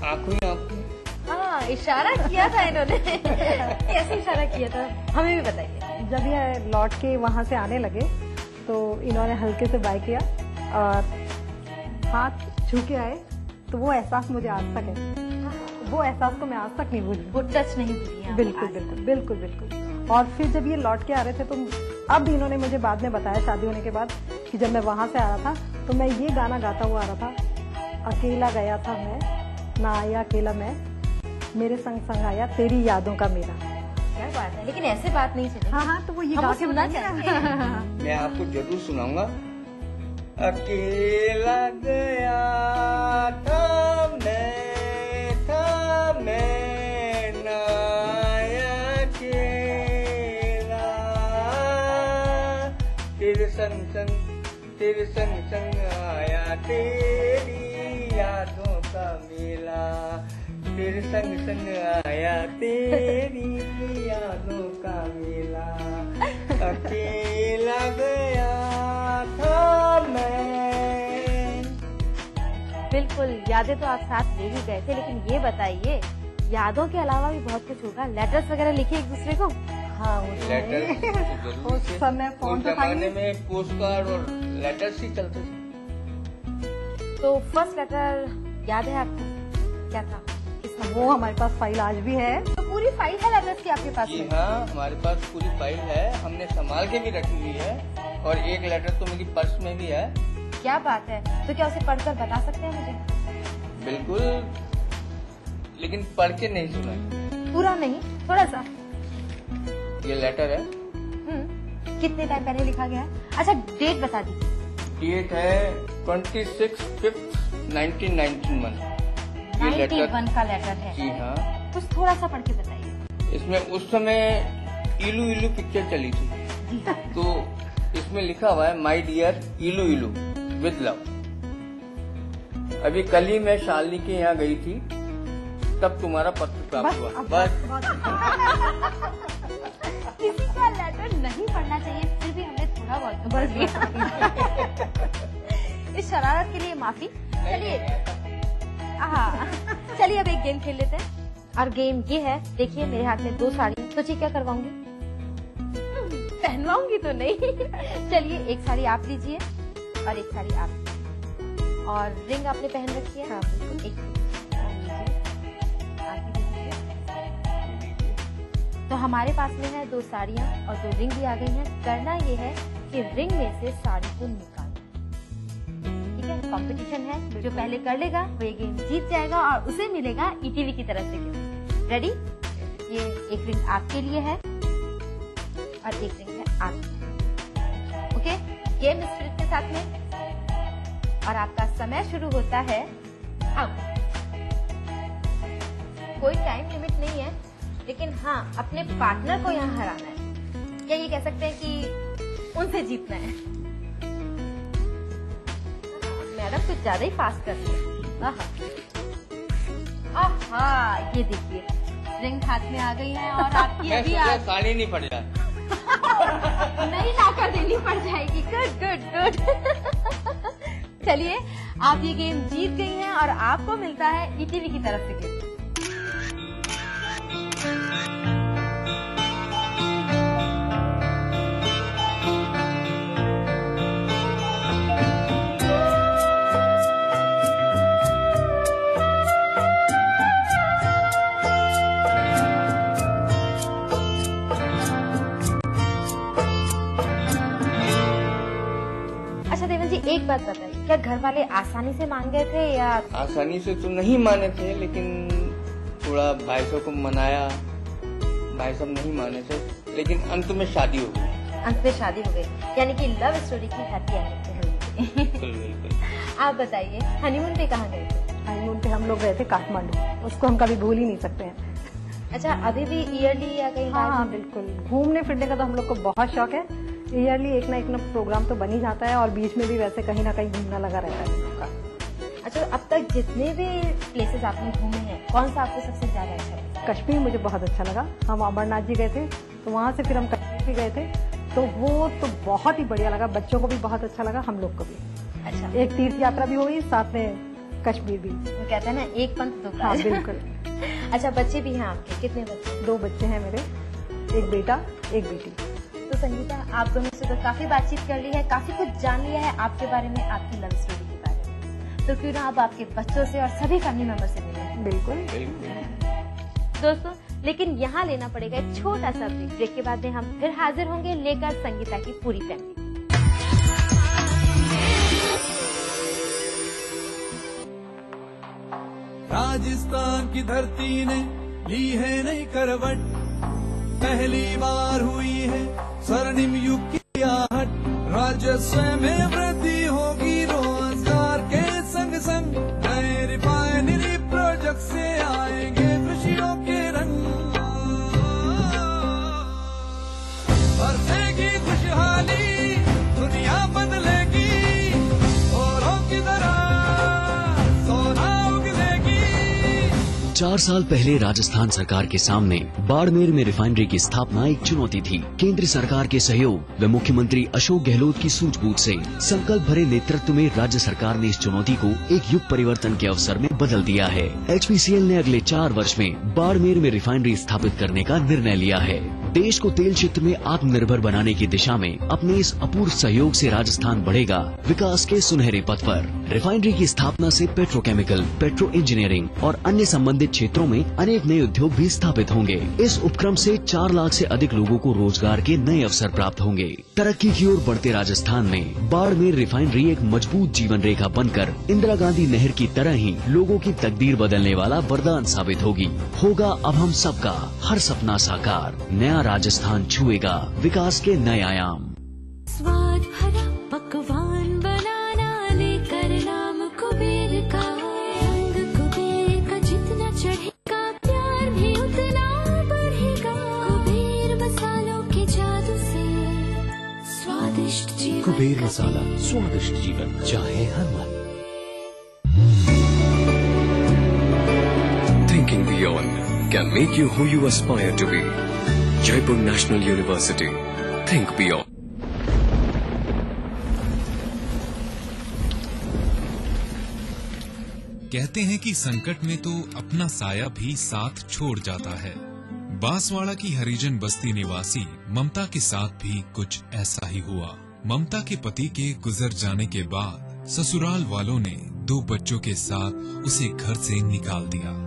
आंखों ही आंखों। हाँ, इशारा किया था इन्होंने। कैसे इशारा किया था, हमें भी बताइए। जब ये लौट के वहाँ से आने लगे तो इन्होंने हल्के से बाय किया और हाथ छू के आए, तो वो एहसास मुझे आज तक है, वो एहसास को मैं आज तक नहीं भूली। वो टच नहीं भूली। बिल्कुल बिल्कुल बिल्कुल बिल्कुल। और फिर जब ये लौट के आ रहे थे तो अब इन्होंने मुझे बाद में बताया शादी होने के बाद कि जब मैं वहाँ से आ रहा था तो मैं ये गाना गाता हुआ आ रहा था, अकेला गया था मैं, ना आया अकेला मैं, मेरे संग संग आया तेरी यादों का मेला। क्या बात है, लेकिन ऐसे बात नहीं चली। हाँ, तो वो ये हम सुनना चाहते हैं। मैं आपको जरूर सुनाऊंगा। अकेला गया था मैं ना आया अकेला, तेरे संग संग आया तेरी यादों का मेला, तेरे संग संग आया तेरी यादों का मेला, अकेला गया था मैं। बिल्कुल, यादें तो आप साथ ले ही गए थे, लेकिन ये बताइए यादों के अलावा भी बहुत कुछ होगा। लेटर्स वगैरह लिखे एक दूसरे को? हाँ, लेटर उस समय फोन तो था ही जमाने में पोस्ट कार्ड और लेटर्स ही चलते थे। तो फर्स्ट लेटर याद है आपको क्या था? वो हमारे पास फाइल आज भी है। तो पूरी फाइल है लेटर्स की आपके पास जी में? हाँ, हमारे पास पूरी फाइल है, हमने संभाल के भी रखी हुई है, और एक लेटर तो मेरी पर्स में भी है। क्या बात है, तो क्या उसे पढ़कर बता सकते हैं मुझे? बिल्कुल, लेकिन पढ़ के नहीं सुनाई। पूरा नहीं, थोड़ा सा। ये लेटर है। कितने टाइम पहले लिखा गया है? अच्छा, डेट बता दीजिए। डेट है 26/5/1991। ये लेटर 91 का लेटर है। जी हाँ। कुछ थोड़ा सा पढ़ के बताइए। इसमें उस समय इलू इलू पिक्चर चली थी, तो इसमें लिखा हुआ है माय डियर इलू इलू विद लव। अभी कल ही मैं शालिनी के यहाँ गई थी, तब तुम्हारा पत्र प्राप्त हुआ। बस। किसी का लेटर नहीं पढ़ना चाहिए, फिर भी हमने थोड़ा बहुत पढ़ लिया। इस शरारत के लिए माफी। चलिए, हाँ, चलिए अब एक गेम खेल लेते हैं। और गेम ये है, देखिए मेरे हाथ में 2 साड़ी, सोचिए क्या करवाऊंगी? पहनवाऊंगी तो नहीं। चलिए, एक साड़ी आप लीजिए और एक साड़ी आप, और रिंग आपने पहन रखी है। हाँ, बिल्कुल। एक तो हमारे पास में है 2 साड़ियाँ और 2 रिंग भी आ गई हैं। करना ये है कि रिंग में से साड़ी को निकालना, ठीक है? कंपटीशन है, जो पहले कर लेगा वो ये गेम जीत जाएगा और उसे मिलेगा ईटीवी की तरफ से गिफ्ट। रेडी? ये एक रिंग आपके लिए है और एक रिंग है आपकी। ओके, गेम स्पिरिट के साथ में, और आपका समय शुरू होता है अब। कोई टाइम लिमिट नहीं है, लेकिन हाँ, अपने पार्टनर को यहाँ हराना है, या ये कह सकते हैं कि उनसे जीतना है। मैडम कुछ ज्यादा ही फास्ट कर रही है। आहा, ये देखिए रिंग हाथ में आ गई है और आपकी अभी साड़ी नहीं पड़ जाए। नहीं, लाकर देनी पड़ जाएगी। Good good good. चलिए, आप ये गेम जीत गई हैं और आपको मिलता है ईटीवी की तरफ से गिफ्ट। एक बात बताइए, क्या घर वाले आसानी से मान गए थे या? आसानी से तो नहीं माने थे, लेकिन थोड़ा भाई साहब को मनाया, भाई साहब नहीं माने थे, लेकिन अंत में शादी हो गई। अंत में शादी हो गई, यानी कि लव स्टोरी की हैप्पी एंडिंग। बिल्कुल बिल्कुल। आप बताइए, हनीमून पे कहाँ गए थे? हनीमून पे हम लोग गए थे काठमांडू, उसको हम कभी भूल ही नहीं सकते हैं। अच्छा, अभी भी ईयरली या कहीं? हाँ, बिल्कुल। घूमने फिरने का तो हम लोग को बहुत शौक है। ईयरली एक ना प्रोग्राम तो बन ही जाता है, और बीच में भी वैसे कहीं ना कहीं घूमना लगा रहता है हम लोग का। अच्छा, अब तक जितने भी प्लेसेस आपने घूमे हैं, कौन सा आपको सबसे ज्यादा अच्छा लगा? कश्मीर मुझे बहुत अच्छा लगा। हम अमरनाथ जी गए थे, तो वहाँ से फिर हम कश्मीर भी गए थे, तो वो तो बहुत ही बढ़िया लगा। बच्चों को भी बहुत अच्छा लगा, हम लोग को भी। अच्छा, एक तीर्थ यात्रा भी हुई, साथ में कश्मीर भी। वो कहते हैं ना, एक पंथ दो हाँ काज। बिल्कुल। अच्छा, बच्चे भी हैं आपके? कितने बच्चे? 2 बच्चे हैं मेरे, एक बेटा एक बेटी। तो संगीता, आप दोनों से तो काफी बातचीत कर ली है, काफी कुछ जान लिया है आपके बारे में, आपकी लव स्टोरी के बारे में। तो क्यों ना अब आपके बच्चों से और सभी फैमिली मेंबर से मिलें। बिल्कुल। दोस्तों, लेकिन यहाँ लेना पड़ेगा एक छोटा सा ब्रेक। ब्रेक के बाद में हम फिर हाजिर होंगे लेकर संगीता की पूरी फैमिली। राजस्थान की धरती ने ली है नई करवट, पहली बार हुई है स्वर्णिम युग की आहट। राजस्व में वृद्धि होगी रोजगार के संग संग, नए रिफाइनरी प्रोजेक्ट से आएंगे खुशियों के रंग। बरसेगी खुशहाली, दुनिया बदलेगी, औरों की तरह सोना उगलेगी। 4 साल पहले राजस्थान सरकार के सामने बाड़मेर में रिफाइनरी की स्थापना एक चुनौती थी। केंद्र सरकार के सहयोग व मुख्यमंत्री अशोक गहलोत की सूझबूझ से संकल्प भरे नेतृत्व में राज्य सरकार ने इस चुनौती को एक युग परिवर्तन के अवसर में बदल दिया है। HPCL ने अगले 4 वर्ष में बाड़मेर में रिफाइनरी स्थापित करने का निर्णय लिया है। देश को तेल क्षेत्र में आत्मनिर्भर बनाने की दिशा में अपने इस अपूर्व सहयोग से राजस्थान बढ़ेगा विकास के सुनहरे पथ पर। रिफाइनरी की स्थापना से पेट्रोकेमिकल, पेट्रो इंजीनियरिंग और अन्य संबंधित क्षेत्रों में अनेक नए उद्योग भी स्थापित होंगे। इस उपक्रम से 4 लाख से अधिक लोगों को रोजगार के नए अवसर प्राप्त होंगे। तरक्की की ओर बढ़ते राजस्थान में बाड़मेर रिफाइनरी एक मजबूत जीवन रेखा बनकर इंदिरा गांधी नहर की तरह ही लोगों की तकदीर बदलने वाला वरदान साबित होगी। होगा अब हम सबका हर सपना साकार, नया राजस्थान छुएगा विकास के नए आयाम। स्वाद भरा पकवान बनाना लेकर नाम कुबेर का, रंग कुबेर का जितना चढ़ेगा प्यार भी उतना बढ़ेगा। कुबेर मसालों के जादू से स्वादिष्ट जीवन। कुबेर मसाला, स्वादिष्ट जीवन चाहे हर मन। Thinking beyond can make you who you aspire to be. Jaipur National University. Think beyond. कहते हैं कि संकट में तो अपना साया भी साथ छोड़ जाता है। बांसवाड़ा की हरिजन बस्ती निवासी ममता के साथ भी कुछ ऐसा ही हुआ। ममता के पति के गुजर जाने के बाद ससुराल वालों ने 2 बच्चों के साथ उसे घर से निकाल दिया।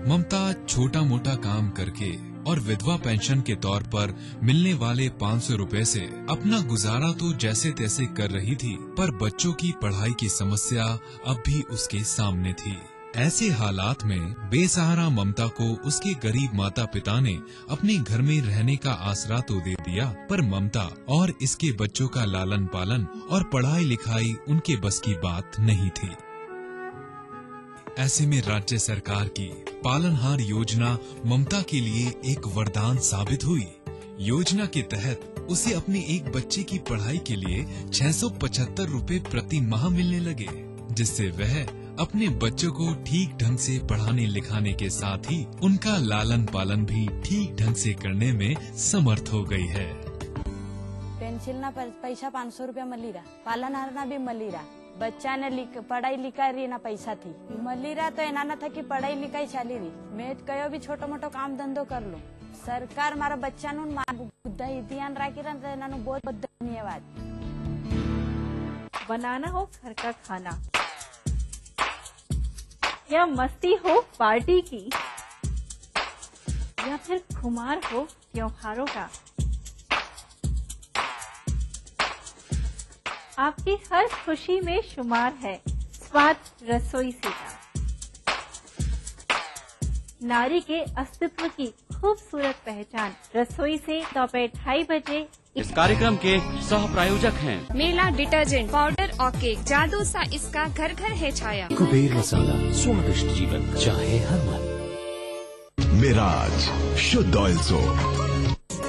ममता छोटा मोटा काम करके और विधवा पेंशन के तौर पर मिलने वाले 500 रुपए से अपना गुजारा तो जैसे तैसे कर रही थी, पर बच्चों की पढ़ाई की समस्या अब भी उसके सामने थी। ऐसे हालात में बेसहारा ममता को उसके गरीब माता पिता ने अपने घर में रहने का आसरा तो दे दिया, पर ममता और इसके बच्चों का लालन पालन और पढ़ाई लिखाई उनके बस की बात नहीं थी। ऐसे में राज्य सरकार की पालनहार योजना ममता के लिए एक वरदान साबित हुई। योजना के तहत उसे अपने एक बच्चे की पढ़ाई के लिए 675 रुपए प्रति माह मिलने लगे, जिससे वह अपने बच्चों को ठीक ढंग से पढ़ाने लिखाने के साथ ही उनका लालन पालन भी ठीक ढंग से करने में समर्थ हो गई है। पेंसिल ना पैसा 500 रुपया मली रहा, पालनहार ना भी मली रहा, बच्चा ने पढ़ाई लिखाई रही ना पैसा थी मली रहा, तो एना था कि पढ़ाई लिखाई चाली रही। मैं कयो भी छोटो मोटो काम धंधो कर लो। सरकार मारा बच्चा नु ध्यान राखी रहा, बहुत बहुत धन्यवाद। बनाना हो घर का खाना या मस्ती हो पार्टी की या फिर खुमार हो त्योहारों का, आपकी हर खुशी में शुमार है स्वाद रसोई से का। नारी के अस्तित्व की खूबसूरत पहचान रसोई से दोपहर 2:30 बजे। इस कार्यक्रम के सह प्रायोजक हैं मेला डिटर्जेंट पाउडर और केक, जादू सा इसका घर घर है छाया। कुबेर मसाला, स्वादिष्ट जीवन चाहे हर मन। मिराज शुद्ध ऑयल सोप।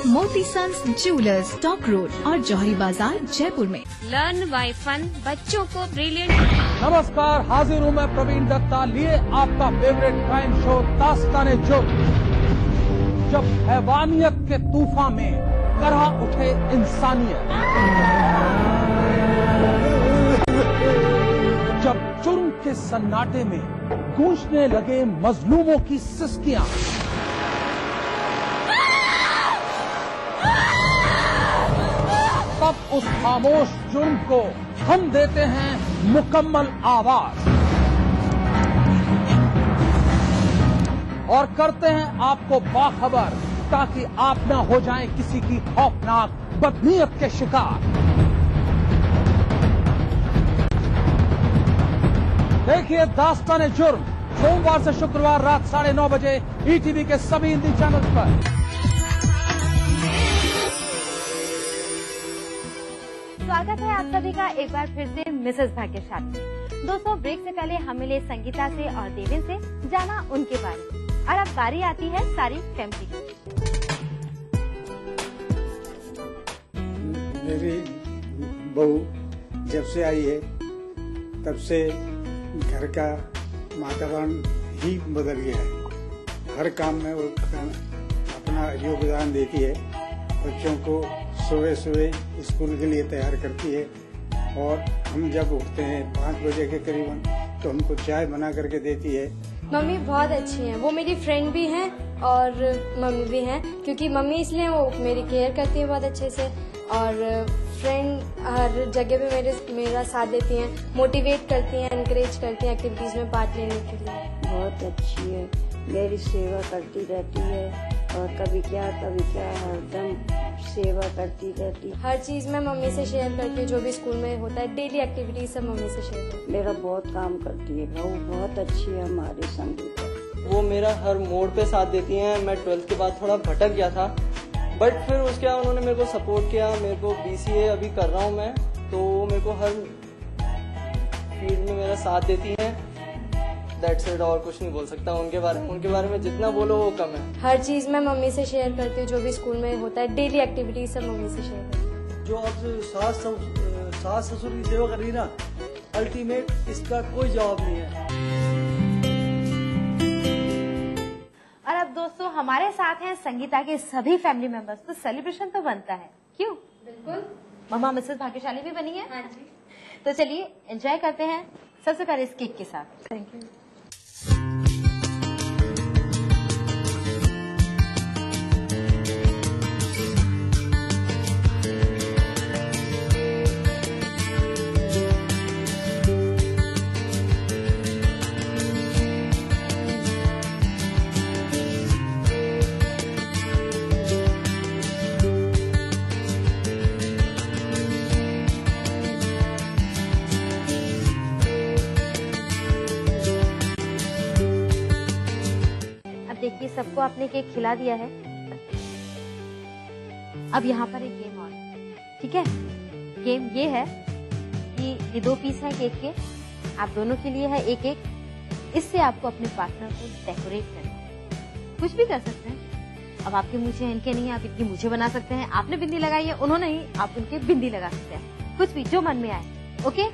मोती सन्स ज्वेलर्स, टॉप रोड और जौहरी बाजार जयपुर में। लर्न बाय फन, बच्चों को ब्रिलियंट। नमस्कार, हाजिर हूँ मैं प्रवीण दत्ता, लिए आपका फेवरेट क्राइम शो दास्ताने जुर्म। जब हैवानियत के तूफान में करहा उठे इंसानियत। जब जुर्म के सन्नाटे में गूंजने लगे मजलूमों की सिसकियां, तब उस खामोश जुर्म को हम देते हैं मुकम्मल आवाज और करते हैं आपको बाखबर, ताकि आप न हो जाएं किसी की खौफनाक बदनीयत के शिकार। देखिए दास्तान जुर्म सोमवार से शुक्रवार रात 9:30 बजे ईटीवी के सभी हिंदी चैनल पर। स्वागत है आप सभी का एक बार फिर से मिसेस भाग्यशाली। दोस्तों, ब्रेक से पहले हम मिले संगीता से और देवेन से, जाना उनके बारे में, और अब बारी आती है सारी फैमिली की। मेरी बहू जब से आई है तब से घर का वातावरण ही बदल गया है। हर काम में वो अपना योगदान देती है। बच्चों को सुबह सुबह स्कूल के लिए तैयार करती है और हम जब उठते हैं 5 बजे के करीबन तो हमको चाय बना करके देती है। मम्मी बहुत अच्छी हैं, वो मेरी फ्रेंड भी हैं और मम्मी भी हैं, क्योंकि मम्मी इसलिए वो मेरी केयर करती है बहुत अच्छे से, और फ्रेंड हर जगह पे मेरा साथ देती हैं, मोटिवेट करती हैं, एनकरेज करती हैं एक्टिविटीज में पार्ट लेने के लिए। बहुत अच्छी है, मेरी सेवा करती रहती है और कभी क्या हरदम सेवा करती रहती। हर चीज में मम्मी से शेयर करती हूँ, जो भी स्कूल में होता है डेली एक्टिविटीज सब मम्मी से शेयर करती। मेरा बहुत काम करती है, वो बहुत अच्छी है हमारी संगीता। वो मेरा हर मोड़ पे साथ देती हैं। मैं 12th के बाद थोड़ा भटक गया था, बट फिर उसके बाद उन्होंने मेरे को सपोर्ट किया। मेरे को BCA अभी कर रहा हूँ मैं, तो मेरे को हर फील्ड में मेरा साथ देती हैं। That's it, और कुछ नहीं बोल सकता उनके बारे में जितना बोलो वो कम है। हर चीज में मम्मी से शेयर करती हूँ, जो भी स्कूल में होता है डेली एक्टिविटीज सब मम्मी से शेयर करती हूँ। जो आप सास ससुर की सेवा कर रही ना, अल्टीमेट इसका कोई जवाब नहीं है। और अब दोस्तों हमारे साथ हैं संगीता के सभी फैमिली मेंबर्स, तो सेलिब्रेशन तो बनता है, क्यों? बिल्कुल। मम्मा मिसेस भाग्यशाली भी बनी है। हाँ जी। तो चलिए एंजॉय करते हैं, सबसे पहले इस केक के साथ। Thank you. देखिए सबको आपने केक खिला दिया है। अब यहाँ पर एक गेम और, ठीक है? गेम ये है कि ये 2 पीस है केक के, आप दोनों के लिए है एक एक। इससे आपको अपने पार्टनर को डेकोरेट करना है, कुछ भी कर सकते हैं। अब आपके मूछे इनके नहीं है, आप इनकी मूछे बना सकते हैं। आपने बिंदी लगाई है, उन्होंने ही, आप उनके बिंदी लगा सकते हैं, कुछ भी जो मन में आए। ओके?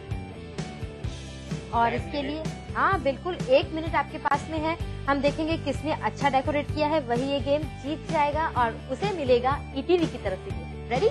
और इसके लिए हाँ बिल्कुल 1 मिनट आपके पास में है। हम देखेंगे किसने अच्छा डेकोरेट किया है, वही ये गेम जीत जाएगा और उसे मिलेगा ईटीवी की तरफ से। रेडी?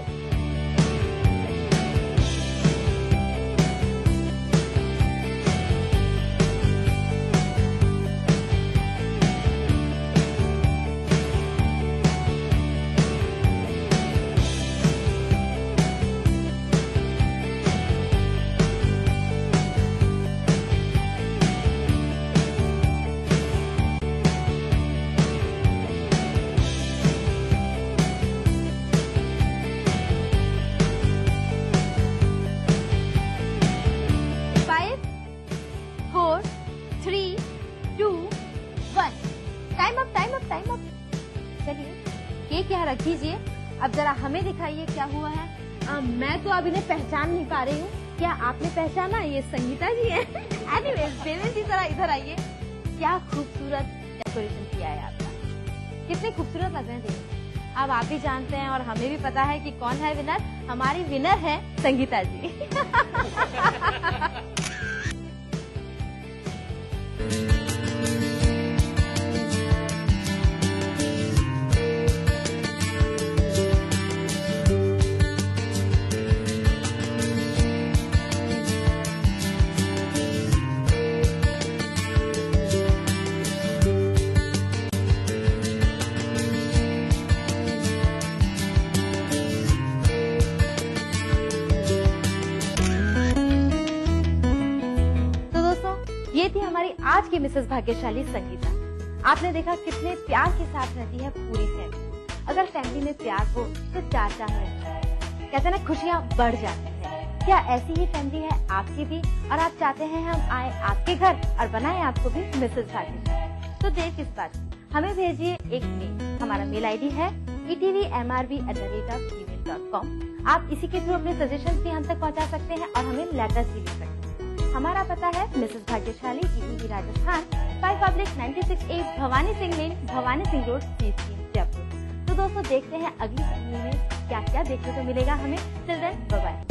रख दीजिए। अब जरा हमें दिखाइए क्या हुआ है। मैं तो अब इन्हें पहचान नहीं पा रही हूँ, क्या आपने पहचाना? ये संगीता जी है। एनीवेज देवेन जी जरा इधर आइए। क्या खूबसूरत डेकोरेशन किया है आपका, कितने खूबसूरत लग रहे हैं देवेन। अब आप भी जानते हैं और हमें भी पता है कि कौन है विनर। हमारी विनर है संगीता जी। ये थी हमारी आज की मिसेस भाग्यशाली संगीता। आपने देखा कितने प्यार के साथ रहती है पूरी फैमिली। अगर फैमिली में प्यार हो तो चार चांद लग जाते हैं। कहते हैं ना, खुशियाँ बढ़ जाती है। क्या ऐसी ही फैमिली है आपकी भी और आप चाहते हैं हम आए आपके घर और बनाए आपको भी मिसेस भाग्यशाली? तो देर किस बात, हमें भेजिए एक मेल। हमारा मेल आईडी है etvmrv@gmail.com। आप इसी के थ्रू अपने सजेशन भी हम तक पहुंचा सकते हैं और हमें लेटर्स भी लिख सकते हैं। हमारा पता है मिसेस भाग्यशाली, ईटीवी राजस्थान, 5/96A भवानी सिंह लेन, भवानी सिंह रोड, सीसी, जयपुर। तो दोस्तों देखते हैं अगली कहानी में क्या क्या देखने को मिलेगा हमें। Till then bye bye.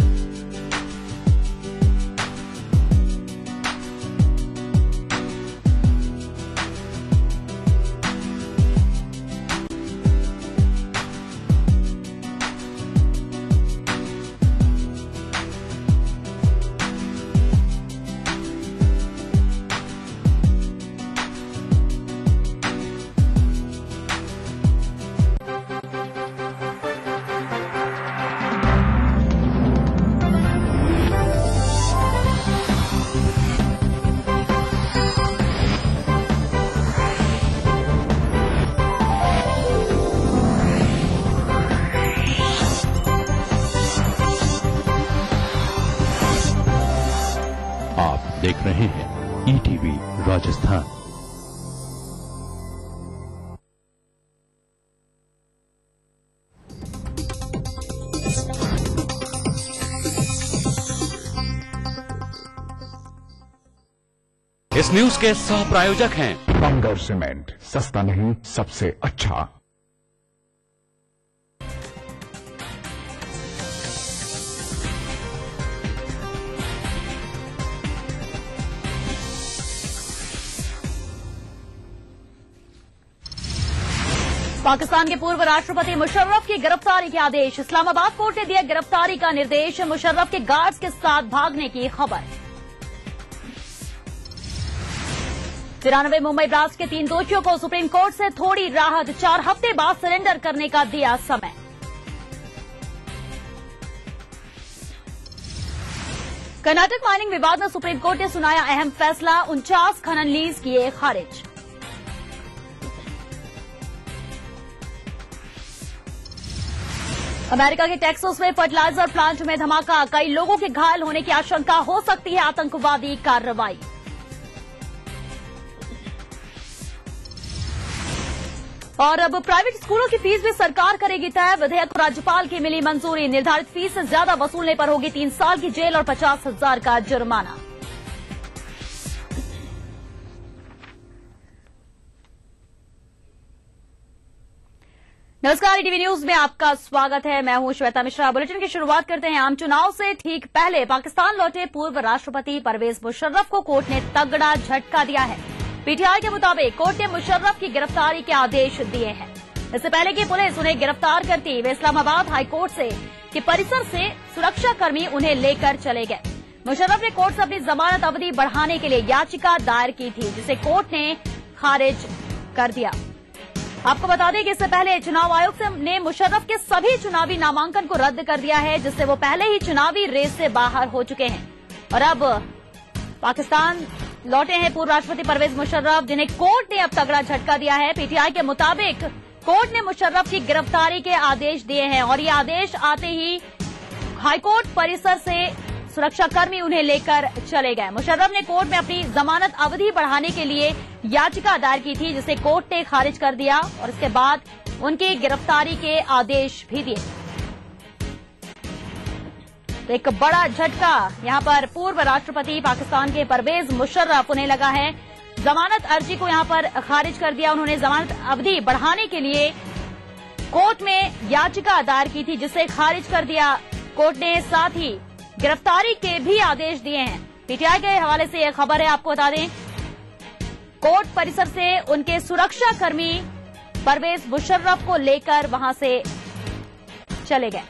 देख रहे हैं ईटीवी राजस्थान। इस न्यूज के सह प्रायोजक हैं बंगर सीमेंट, सस्ता नहीं सबसे अच्छा। पाकिस्तान के पूर्व राष्ट्रपति मुशर्रफ की गिरफ्तारी के आदेश। इस्लामाबाद कोर्ट ने दिया गिरफ्तारी का निर्देश। मुशर्रफ के गार्ड्स के साथ भागने की खबर। 93 मुंबई ब्लास्ट के 3 दोषियों को सुप्रीम कोर्ट से थोड़ी राहत, 4 हफ्ते बाद सरेंडर करने का दिया समय। कर्नाटक माइनिंग विवाद में सुप्रीम कोर्ट ने सुनाया अहम फैसला, 49 खनन लीज किए खारिज। अमेरिका के टेक्सास में फर्टिलाइजर प्लांट में धमाका, कई लोगों के घायल होने की आशंका, हो सकती है आतंकवादी कार्रवाई। और अब प्राइवेट स्कूलों की फीस भी सरकार करेगी तय। विधेयक को राज्यपाल की मिली मंजूरी। निर्धारित फीस से ज्यादा वसूलने पर होगी 3 साल की जेल और 50,000 का जुर्माना। नमस्कार, ईटीवी न्यूज में आपका स्वागत है। मैं हूं श्वेता मिश्रा। बुलेटिन की शुरुआत करते हैं आम चुनाव से ठीक पहले पाकिस्तान लौटे पूर्व राष्ट्रपति परवेज मुशर्रफ को कोर्ट ने तगड़ा झटका दिया है। पीटीआई के मुताबिक कोर्ट ने मुशर्रफ की गिरफ्तारी के आदेश दिए हैं। इससे पहले कि पुलिस उन्हें गिरफ्तार करती, वे इस्लामाबाद हाईकोर्ट के परिसर से सुरक्षाकर्मी उन्हें लेकर चले गए। मुशर्रफ ने कोर्ट से अपनी जमानत अवधि बढ़ाने के लिए याचिका दायर की थी, जिसे कोर्ट ने खारिज कर दिया। आपको बता दें कि इससे पहले चुनाव आयोग ने मुशर्रफ के सभी चुनावी नामांकन को रद्द कर दिया है, जिससे वो पहले ही चुनावी रेस से बाहर हो चुके हैं। और अब पाकिस्तान लौटे हैं पूर्व राष्ट्रपति परवेज मुशर्रफ, जिन्हें कोर्ट ने अब तगड़ा झटका दिया है। पीटीआई के मुताबिक कोर्ट ने मुशर्रफ की गिरफ्तारी के आदेश दिए हैं और ये आदेश आते ही हाईकोर्ट परिसर से सुरक्षाकर्मी उन्हें लेकर चले गए। मुशर्रफ ने कोर्ट में अपनी जमानत अवधि बढ़ाने के लिए याचिका दायर की थी, जिसे कोर्ट ने खारिज कर दिया और इसके बाद उनकी गिरफ्तारी के आदेश भी दिए। तो एक बड़ा झटका यहां पर पूर्व राष्ट्रपति पाकिस्तान के परवेज मुशर्रफ, उन्हें लगा है। जमानत अर्जी को यहां पर खारिज कर दिया। उन्होंने जमानत अवधि बढ़ाने के लिए कोर्ट में याचिका दायर की थी, जिसे खारिज कर दिया कोर्ट ने। साथ ही गिरफ्तारी के भी आदेश दिए हैं। पीटीआई के हवाले से यह खबर है, आपको बता दें कोर्ट परिसर से उनके सुरक्षाकर्मी परवेज मुशर्रफ को लेकर वहां से चले गए।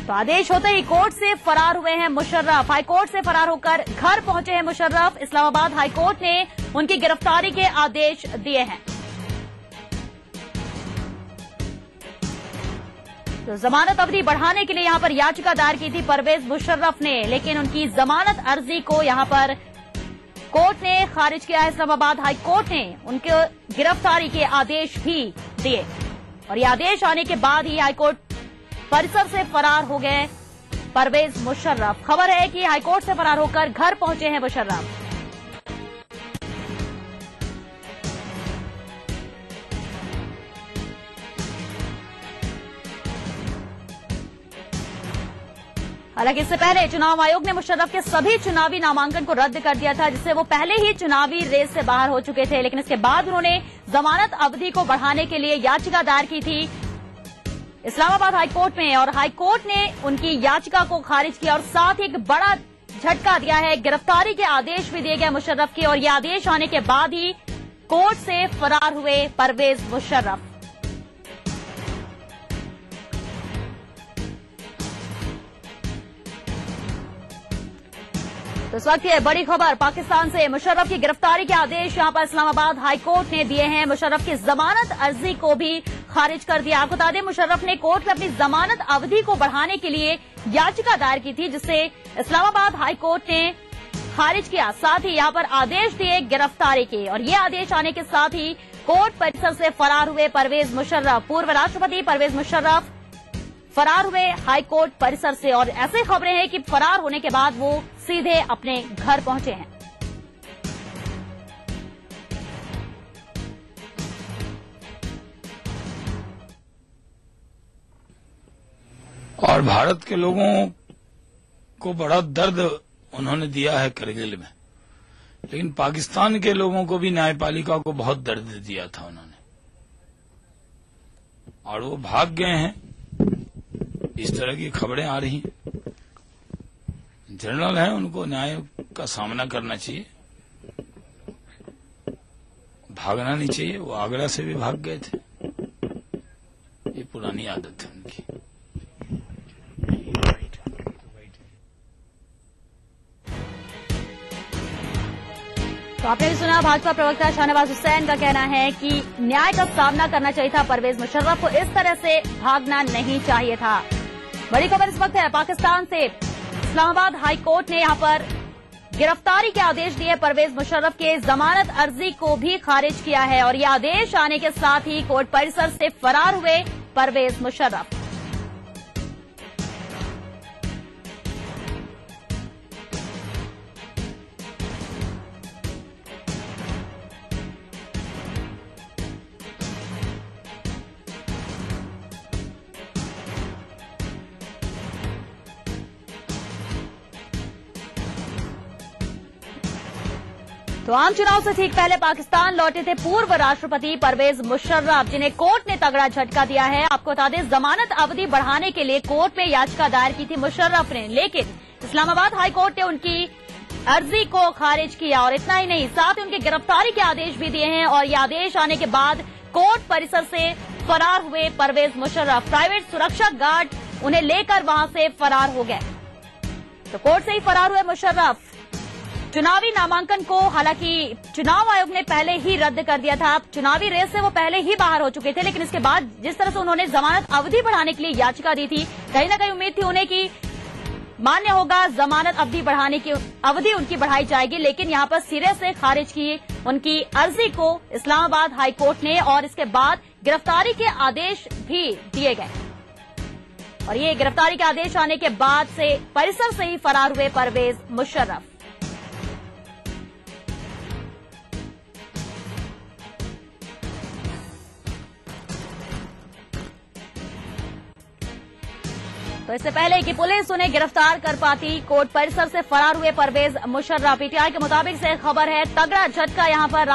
तो आदेश होते ही कोर्ट से फरार हुए हैं मुशर्रफ। हाईकोर्ट से फरार होकर घर पहुंचे हैं मुशर्रफ। इस्लामाबाद हाईकोर्ट ने उनकी गिरफ्तारी के आदेश दिए हैं। तो जमानत अवधि बढ़ाने के लिए यहाँ पर याचिका दायर की थी परवेज मुशर्रफ ने, लेकिन उनकी जमानत अर्जी को यहाँ पर कोर्ट ने खारिज किया है। इस्लामाबाद हाई कोर्ट ने उनके गिरफ्तारी के आदेश भी दिए और ये आदेश आने के बाद ही हाईकोर्ट परिसर से फरार हो गए परवेज मुशर्रफ। खबर है कि हाईकोर्ट से फरार होकर घर पहुंचे हैं मुशर्रफ। हालांकि इससे पहले चुनाव आयोग ने मुशर्रफ के सभी चुनावी नामांकन को रद्द कर दिया था, जिससे वो पहले ही चुनावी रेस से बाहर हो चुके थे। लेकिन इसके बाद उन्होंने जमानत अवधि को बढ़ाने के लिए याचिका दायर की थी इस्लामाबाद हाईकोर्ट में और हाईकोर्ट ने उनकी याचिका को खारिज किया और साथ ही एक बड़ा झटका दिया है। गिरफ्तारी के आदेश भी दिए गए मुशर्रफ के और ये आदेश आने के बाद ही कोर्ट से फरार हुए परवेज मुशर्रफ। तो इस वक्त ये बड़ी खबर पाकिस्तान से, मुशर्रफ की गिरफ्तारी के आदेश यहां पर इस्लामाबाद हाईकोर्ट ने दिए हैं। मुशर्रफ की जमानत अर्जी को भी खारिज कर दिया। आपको बता दें मुशर्रफ ने कोर्ट में अपनी जमानत अवधि को बढ़ाने के लिए याचिका दायर की थी, जिसे इस्लामाबाद हाईकोर्ट ने खारिज किया। साथ ही यहां पर आदेश दिए गिरफ्तारी के और ये आदेश आने के साथ ही कोर्ट परिसर से फरार हुए परवेज मुशर्रफ। पूर्व राष्ट्रपति परवेज मुशर्रफ फरार हुए हाईकोर्ट परिसर से और ऐसे खबरें हैं कि फरार होने के बाद वो सीधे अपने घर पहुंचे हैं। और भारत के लोगों को बड़ा दर्द उन्होंने दिया है करगिल में, लेकिन पाकिस्तान के लोगों को भी न्यायपालिका को बहुत दर्द दिया था उन्होंने, और वो भाग गए हैं। इस तरह की खबरें आ रही हैं। जनरल है, उनको न्याय का सामना करना चाहिए, भागना नहीं चाहिए। वो आगरा से भी भाग गए थे, ये पुरानी आदत है उनकी। तो आपने भी सुना भाजपा प्रवक्ता शाहनवाज हुसैन का कहना है कि न्याय का सामना करना चाहिए था परवेज मुशर्रफ को, इस तरह से भागना नहीं चाहिए था। बड़ी खबर इस वक्त है पाकिस्तान से। इस्लामाबाद हाईकोर्ट ने यहां पर गिरफ्तारी के आदेश दिए, परवेज मुशर्रफ के जमानत अर्जी को भी खारिज किया है और ये आदेश आने के साथ ही कोर्ट परिसर से फरार हुए परवेज मुशर्रफ। तो आम चुनाव से ठीक पहले पाकिस्तान लौटे थे पूर्व राष्ट्रपति परवेज मुशर्रफ, जिन्हें कोर्ट ने तगड़ा झटका दिया है। आपको बता दें जमानत अवधि बढ़ाने के लिए कोर्ट में याचिका दायर की थी मुशर्रफ ने, लेकिन इस्लामाबाद हाईकोर्ट ने उनकी अर्जी को खारिज किया और इतना ही नहीं, साथ ही उनकी गिरफ्तारी के आदेश भी दिए हैं और ये आदेश आने के बाद कोर्ट परिसर से फरार हुए परवेज मुशर्रफ। प्राइवेट सुरक्षा गार्ड उन्हें लेकर वहां से फरार हो गए। तो कोर्ट से ही फरार हुए मुशर्रफ। चुनावी नामांकन को हालांकि चुनाव आयोग ने पहले ही रद्द कर दिया था, चुनावी रेस से वो पहले ही बाहर हो चुके थे, लेकिन इसके बाद जिस तरह से उन्होंने जमानत अवधि बढ़ाने के लिए याचिका दी थी, कहीं न कहीं उम्मीद थी उन्हें कि मान्य होगा, जमानत अवधि बढ़ाने की अवधि उनकी बढ़ाई जाएगी, लेकिन यहां पर सिरे से खारिज की उनकी अर्जी को इस्लामाबाद हाईकोर्ट ने और इसके बाद गिरफ्तारी के आदेश भी दिए गए और ये गिरफ्तारी के आदेश आने के बाद से परिसर से ही फरार हुए परवेज मुशर्रफ। तो इससे पहले कि पुलिस उन्हें गिरफ्तार कर पाती, कोर्ट परिसर से फरार हुए परवेज मुशर्रफ। पीटीआई के मुताबिक से खबर है, तगड़ा झटका यहां पर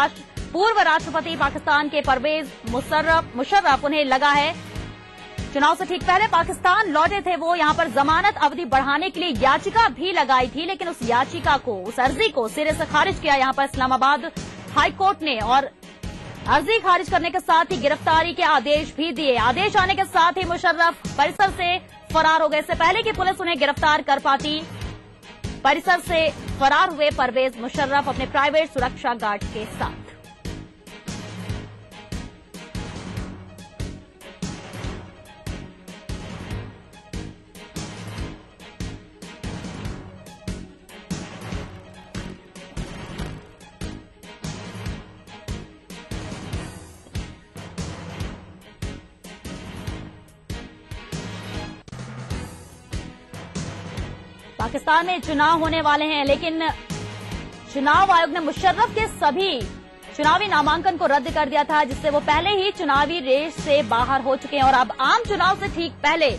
पूर्व राष्ट्रपति पाकिस्तान के परवेज मुशर्रफ उन्हें लगा है। चुनाव से ठीक पहले पाकिस्तान लौटे थे वो, यहां पर जमानत अवधि बढ़ाने के लिए याचिका भी लगाई थी, लेकिन उस याचिका को, उस अर्जी को सिरे से खारिज किया यहां पर इस्लामाबाद हाईकोर्ट ने और अर्जी खारिज करने के साथ ही गिरफ्तारी के आदेश भी दिए। आदेश आने के साथ ही मुशर्रफ परिसर से फरार हो गए। इससे पहले कि पुलिस उन्हें गिरफ्तार कर पाती, परिसर से फरार हुए परवेज मुशर्रफ अपने प्राइवेट सुरक्षा गार्ड के साथ। पाकिस्तान में चुनाव होने वाले हैं, लेकिन चुनाव आयोग ने मुशर्रफ के सभी चुनावी नामांकन को रद्द कर दिया था, जिससे वो पहले ही चुनावी रेस से बाहर हो चुके हैं और अब आम चुनाव से ठीक पहले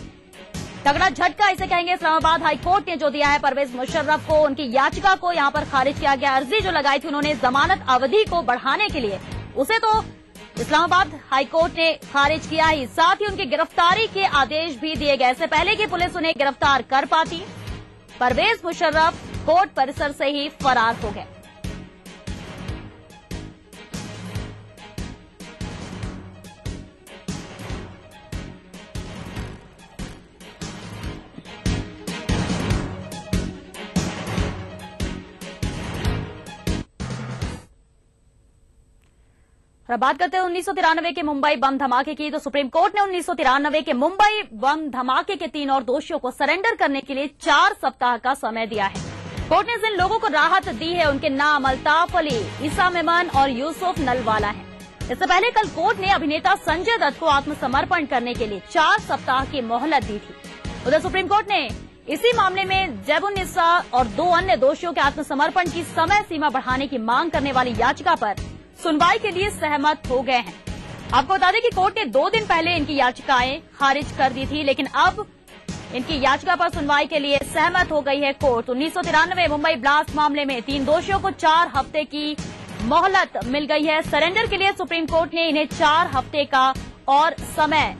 तगड़ा झटका इसे कहेंगे। इस्लामाबाद हाई कोर्ट ने जो दिया है परवेज मुशर्रफ को, उनकी याचिका को यहां पर खारिज किया गया। अर्जी जो लगाई थी उन्होंने जमानत अवधि को बढ़ाने के लिए, उसे तो इस्लामाबाद हाई कोर्ट ने खारिज किया ही, साथ ही उनकी गिरफ्तारी के आदेश भी दिए गए। इससे पहले कि पुलिस उन्हें गिरफ्तार कर पाती, परवेज मुशर्रफ कोर्ट परिसर से ही फरार हो गए। और अब बात करते हैं 1993 के मुंबई बम धमाके की। तो सुप्रीम कोर्ट ने 1993 के मुंबई बम धमाके के 3 और दोषियों को सरेंडर करने के लिए 4 सप्ताह का समय दिया है। कोर्ट ने जिन लोगों को राहत दी है उनके नाम अल्ताफ अली, ईसा मेमन और यूसुफ नलवाला है। इससे पहले कल कोर्ट ने अभिनेता संजय दत्त को आत्मसमर्पण करने के लिए 4 सप्ताह की मोहलत दी थी। उधर सुप्रीम कोर्ट ने इसी मामले में जैबुन्निसा और 2 अन्य दोषियों के आत्मसमर्पण की समय सीमा बढ़ाने की मांग करने वाली याचिका पर सुनवाई के लिए सहमत हो गए हैं। आपको बता दें कि कोर्ट ने 2 दिन पहले इनकी याचिकाएं खारिज कर दी थी, लेकिन अब इनकी याचिका पर सुनवाई के लिए सहमत हो गई है कोर्ट। 1993 मुंबई ब्लास्ट मामले में 3 दोषियों को 4 हफ्ते की मोहलत मिल गई है। सरेंडर के लिए सुप्रीम कोर्ट ने इन्हें 4 हफ्ते का और समय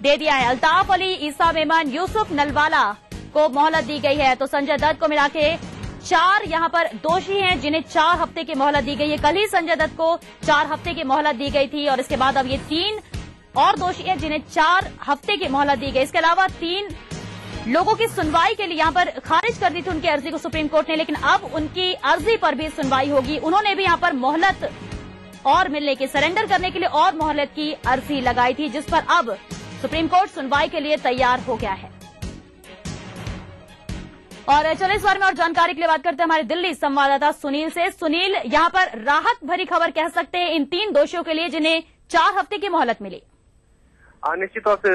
दे दिया है। अल्ताफ अली, ईसा मेमन, यूसुफ नलवाला को मोहलत दी गई है। तो संजय दत्त को मिला के 4 यहां पर दोषी हैं जिन्हें 4 हफ्ते की मोहलत दी गई है। कल ही संजय दत्त को 4 हफ्ते की मोहलत दी गई थी और इसके बाद अब ये 3 और दोषी हैं जिन्हें 4 हफ्ते की मोहलत दी गई। इसके अलावा 3 लोगों की सुनवाई के लिए यहां पर खारिज कर दी थी उनकी अर्जी को सुप्रीम कोर्ट ने, लेकिन अब उनकी अर्जी पर भी सुनवाई होगी। उन्होंने भी यहां पर मोहलत और मिलने की, सरेंडर करने के लिए और मोहलत की अर्जी लगाई थी, जिस पर अब सुप्रीम कोर्ट सुनवाई के लिए तैयार हो गया है। और चलिए इस बारे में और जानकारी के लिए बात करते हैं हमारे दिल्ली संवाददाता सुनील से। सुनील, यहां पर राहत भरी खबर कह सकते हैं इन 3 दोषियों के लिए जिन्हें 4 हफ्ते की मोहलत मिली। निश्चित तौर से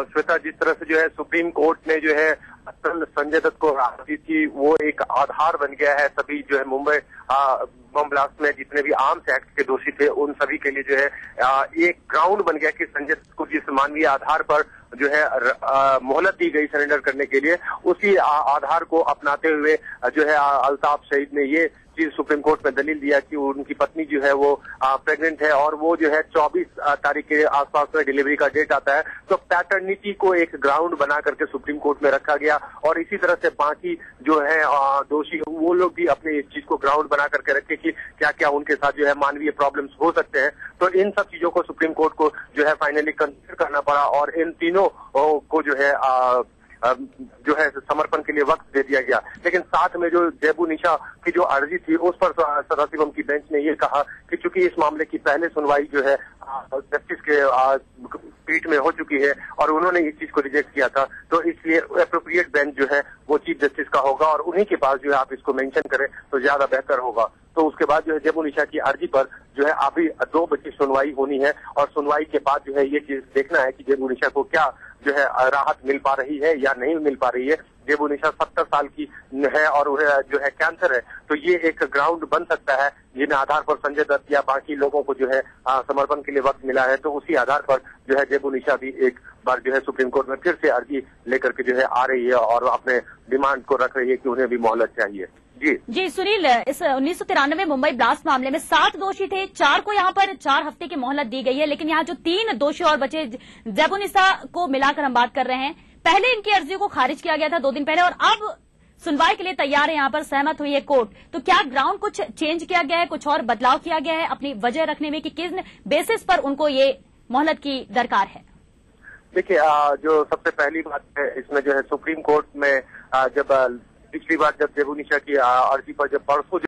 श्वेता, जिस तरह से जो है सुप्रीम कोर्ट ने जो है असल संजय दत्त को राहत दी थी, वो एक आधार बन गया है। सभी जो है मुंबई बम ब्लास्ट में जितने भी आर्म्स एक्ट के दोषी थे उन सभी के लिए जो है एक ग्राउंड बन गया कि संजय दत्त को जिस मानवीय आधार पर जो है मोहलत दी गई सरेंडर करने के लिए, उसी आधार को अपनाते हुए जो है अल्ताफ शहीद ने ये चीज सुप्रीम कोर्ट में दलील दिया कि उनकी पत्नी जो है वो प्रेग्नेंट है और वो जो है 24 तारीख के आसपास में डिलीवरी का डेट आता है। तो पैटर्निटी को एक ग्राउंड बना करके सुप्रीम कोर्ट में रखा गया और इसी तरह से बाकी जो है दोषी वो लोग भी अपने इस चीज को ग्राउंड बना करके रखे कि क्या क्या उनके साथ जो है मानवीय प्रॉब्लम्स हो सकते हैं। तो इन सब चीजों को सुप्रीम कोर्ट को जो है फाइनली कंसिडर करना पड़ा और इन तीनों को जो है समर्पण के लिए वक्त दे दिया गया। लेकिन साथ में जो जैबुन्निसा की जो अर्जी थी उस पर सदाशिवम की बेंच ने ये कहा कि चूंकि इस मामले की पहले सुनवाई जो है जस्टिस के पीठ में हो चुकी है और उन्होंने इस चीज को रिजेक्ट किया था, तो इसलिए अप्रोप्रिएट बेंच जो है वो चीफ जस्टिस का होगा और उन्हीं के पास जो है आप इसको मेंशन करें तो ज्यादा बेहतर होगा। तो उसके बाद जो है जैबुन्निसा की अर्जी पर जो है अभी 2 बजे सुनवाई होनी है और सुनवाई के बाद जो है ये चीज देखना है कि जैबुन्निसा को क्या जो है राहत मिल पा रही है या नहीं मिल पा रही है। जैबुन्निसा 70 साल की है और उन्हें जो है कैंसर है, तो ये एक ग्राउंड बन सकता है जिन आधार पर संजय दत्त या बाकी लोगों को जो है समर्पण के लिए वक्त मिला है। तो उसी आधार पर जो है जैबुन्निसा भी एक बार जो है सुप्रीम कोर्ट में फिर से अर्जी लेकर के जो है आ रही है और अपने डिमांड को रख रही है कि उन्हें भी मोहलत चाहिए। जी सुनील, इस 1993 मुंबई ब्लास्ट मामले में 7 दोषी थे, 4 को यहाँ पर 4 हफ्ते की मोहलत दी गई है, लेकिन यहाँ जो 3 दोषी और बचे जैबुन्निसा को मिलाकर हम बात कर रहे हैं, पहले इनकी अर्जी को खारिज किया गया था 2 दिन पहले और अब सुनवाई के लिए तैयार है, यहाँ पर सहमत हुई है कोर्ट। तो क्या ग्राउंड कुछ चेंज किया गया है, कुछ और बदलाव किया गया है अपनी वजह रखने में कि किस बेसिस पर उनको ये मोहलत की दरकार है? देखिए, जो सबसे पहली बात है इसमें जो है सुप्रीम कोर्ट में जब पिछली बार जब जैबुन्निसा की अर्जी पर जब परसों